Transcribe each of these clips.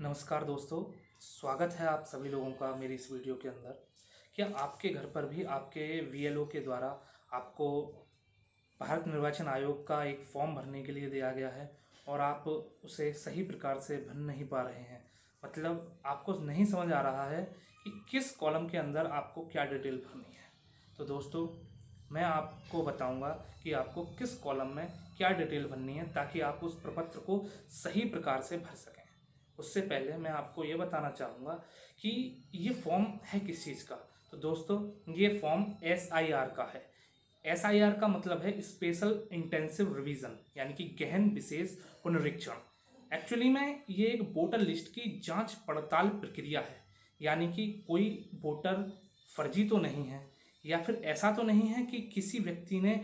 नमस्कार दोस्तों, स्वागत है आप सभी लोगों का मेरी इस वीडियो के अंदर। क्या आपके घर पर भी आपके वीएलओ के द्वारा आपको भारत निर्वाचन आयोग का एक फॉर्म भरने के लिए दिया गया है और आप उसे सही प्रकार से भर नहीं पा रहे हैं? मतलब आपको नहीं समझ आ रहा है कि किस कॉलम के अंदर आपको क्या डिटेल भरनी है। तो दोस्तों, मैं आपको बताऊंगा कि आपको किस कॉलम में क्या डिटेल भरनी है ताकि आप उस प्रपत्र को सही प्रकार से भर सकें। उससे पहले मैं आपको ये बताना चाहूँगा कि ये फॉर्म है किस चीज़ का। तो दोस्तों, ये फॉर्म एसआईआर का है। एसआईआर का मतलब है स्पेशल इंटेंसिव रिवीजन, यानी कि गहन विशेष पुनरीक्षण। एक्चुअली में ये एक वोटर लिस्ट की जांच पड़ताल प्रक्रिया है, यानी कि कोई वोटर फर्जी तो नहीं है या फिर ऐसा तो नहीं है कि किसी व्यक्ति ने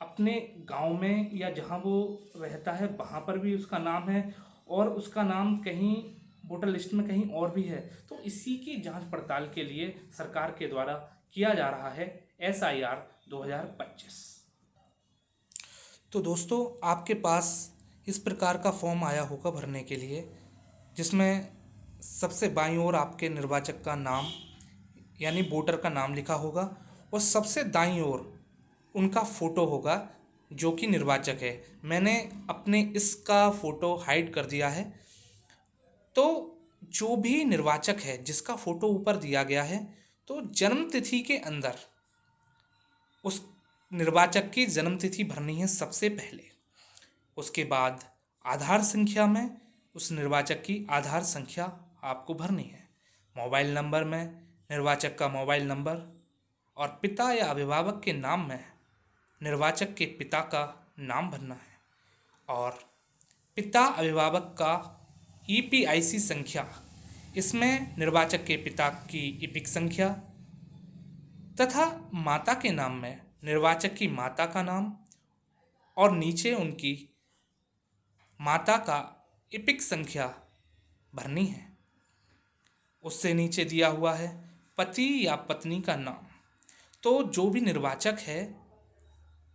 अपने गांव में या जहां वो रहता है वहां पर भी उसका नाम है और उसका नाम कहीं वोटर लिस्ट में कहीं और भी है। तो इसी की जांच पड़ताल के लिए सरकार के द्वारा किया जा रहा है एसआईआर 2025। तो दोस्तों, आपके पास इस प्रकार का फॉर्म आया होगा भरने के लिए, जिसमें सबसे बाईं ओर आपके निर्वाचक का नाम यानी वोटर का नाम लिखा होगा और सबसे दाईं ओर उनका फ़ोटो होगा जो कि निर्वाचक है। मैंने अपने इसका फ़ोटो हाइड कर दिया है। तो जो भी निर्वाचक है जिसका फ़ोटो ऊपर दिया गया है, तो जन्म तिथि के अंदर उस निर्वाचक की जन्म तिथि भरनी है सबसे पहले। उसके बाद आधार संख्या में उस निर्वाचक की आधार संख्या आपको भरनी है। मोबाइल नंबर में निर्वाचक का मोबाइल नंबर और पिता या अभिभावक के नाम में निर्वाचक के पिता का नाम भरना है और पिता अभिभावक का ईपीआईसी संख्या, इसमें निर्वाचक के पिता की ईपिक संख्या तथा माता के नाम में निर्वाचक की माता का नाम और नीचे उनकी माता का ईपिक संख्या भरनी है। उससे नीचे दिया हुआ है पति या पत्नी का नाम। तो जो भी निर्वाचक है,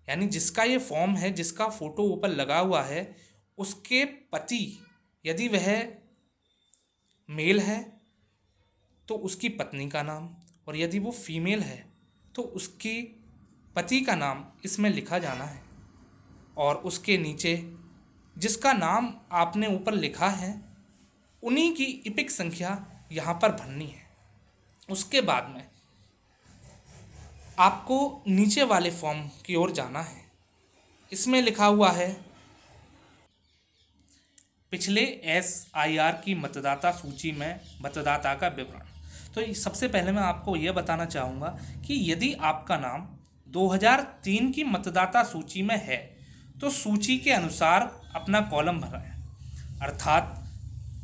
यानी जिसका ये फॉर्म है, जिसका फोटो ऊपर लगा हुआ है, उसके पति यदि वह मेल है तो उसकी पत्नी का नाम, और यदि वो फीमेल है तो उसकी पति का नाम इसमें लिखा जाना है। और उसके नीचे जिसका नाम आपने ऊपर लिखा है उन्हीं की इपिक संख्या यहाँ पर भरनी है। उसके बाद में आपको नीचे वाले फॉर्म की ओर जाना है। इसमें लिखा हुआ है पिछले एसआईआर की मतदाता सूची में मतदाता का विवरण। तो सबसे पहले मैं आपको यह बताना चाहूँगा कि यदि आपका नाम 2003 की मतदाता सूची में है तो सूची के अनुसार अपना कॉलम भरें। अर्थात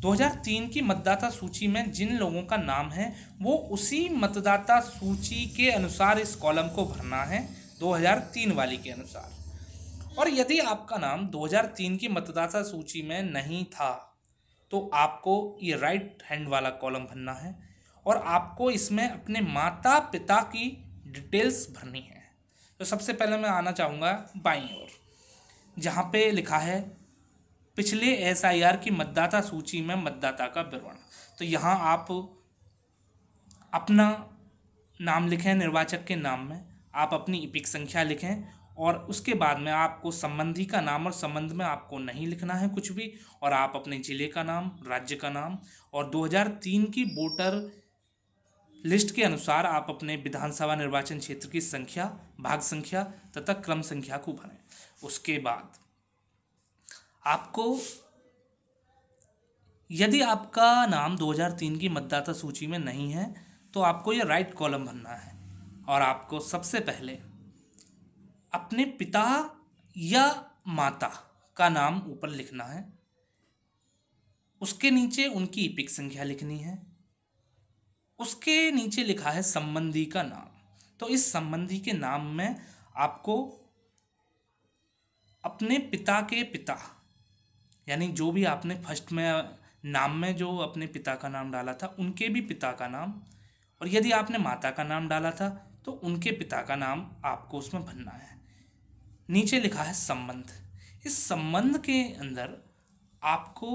2003 की मतदाता सूची में जिन लोगों का नाम है वो उसी मतदाता सूची के अनुसार इस कॉलम को भरना है, 2003 वाली के अनुसार। और यदि आपका नाम 2003 की मतदाता सूची में नहीं था तो आपको ये राइट हैंड वाला कॉलम भरना है और आपको इसमें अपने माता पिता की डिटेल्स भरनी है। तो सबसे पहले मैं आना चाहूँगा बाईं ओर, जहाँ पे लिखा है पिछले एसआईआर की मतदाता सूची में मतदाता का विवरण। तो यहाँ आप अपना नाम लिखें, निर्वाचक के नाम में आप अपनी ईपिक संख्या लिखें और उसके बाद में आपको संबंधी का नाम, और संबंध में आपको नहीं लिखना है कुछ भी, और आप अपने ज़िले का नाम, राज्य का नाम और 2003 की वोटर लिस्ट के अनुसार आप अपने विधानसभा निर्वाचन क्षेत्र की संख्या, भाग संख्या तथा क्रम संख्या को भरें। उसके बाद आपको, यदि आपका नाम 2003 की मतदाता सूची में नहीं है तो आपको ये राइट कॉलम भरना है और आपको सबसे पहले अपने पिता या माता का नाम ऊपर लिखना है। उसके नीचे उनकी ईपिक संख्या लिखनी है। उसके नीचे लिखा है संबंधी का नाम। तो इस संबंधी के नाम में आपको अपने पिता के पिता, यानी जो भी आपने फर्स्ट में नाम में जो अपने पिता का नाम डाला था उनके भी पिता का नाम, और यदि आपने माता का नाम डाला था तो उनके पिता का नाम आपको उसमें भरना है। नीचे लिखा है संबंध। इस संबंध के अंदर आपको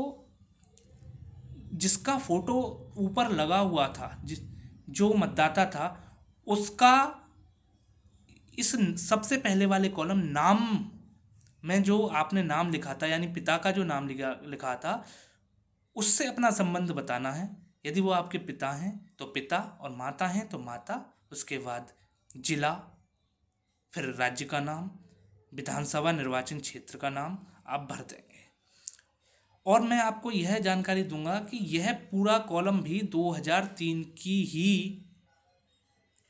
जिसका फोटो ऊपर लगा हुआ था, जो मतदाता था उसका इस सबसे पहले वाले कॉलम नाम में जो आपने नाम लिखा था, यानी पिता का जो नाम लिखा था, उससे अपना संबंध बताना है। यदि वो आपके पिता हैं तो पिता, और माता हैं तो माता। उसके बाद जिला, फिर राज्य का नाम, विधानसभा निर्वाचन क्षेत्र का नाम आप भर देंगे। और मैं आपको यह जानकारी दूंगा कि यह पूरा कॉलम भी 2003 की ही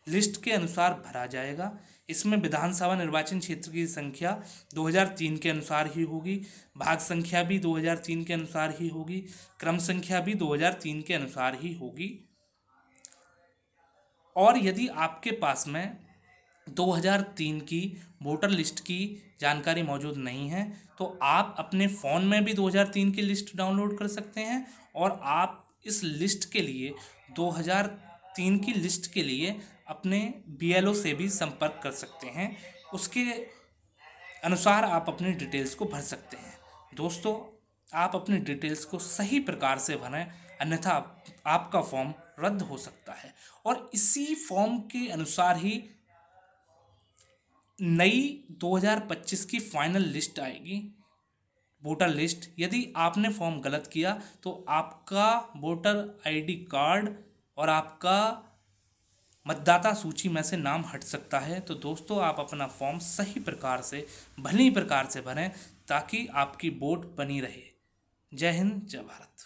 लिस्ट के अनुसार भरा जाएगा। इसमें विधानसभा निर्वाचन क्षेत्र की संख्या 2003 के अनुसार ही होगी, भाग संख्या भी 2003 के अनुसार ही होगी, क्रम संख्या भी 2003 के अनुसार ही होगी। और यदि आपके पास में 2003 की वोटर लिस्ट की जानकारी मौजूद नहीं है तो आप अपने फ़ोन में भी 2003 की लिस्ट डाउनलोड कर सकते हैं, और आप इस लिस्ट के लिए 2003 की लिस्ट के लिए अपने बीएलओ से भी संपर्क कर सकते हैं। उसके अनुसार आप अपनी डिटेल्स को भर सकते हैं। दोस्तों, आप अपनी डिटेल्स को सही प्रकार से भरें, अन्यथा आपका फॉर्म रद्द हो सकता है। और इसी फॉर्म के अनुसार ही नई 2025 की फाइनल लिस्ट आएगी, वोटर लिस्ट। यदि आपने फॉर्म गलत किया तो आपका वोटर आईडी कार्ड और आपका मतदाता सूची में से नाम हट सकता है। तो दोस्तों, आप अपना फॉर्म सही प्रकार से, भली प्रकार से भरें, ताकि आपकी वोट बनी रहे। जय हिंद, जय भारत।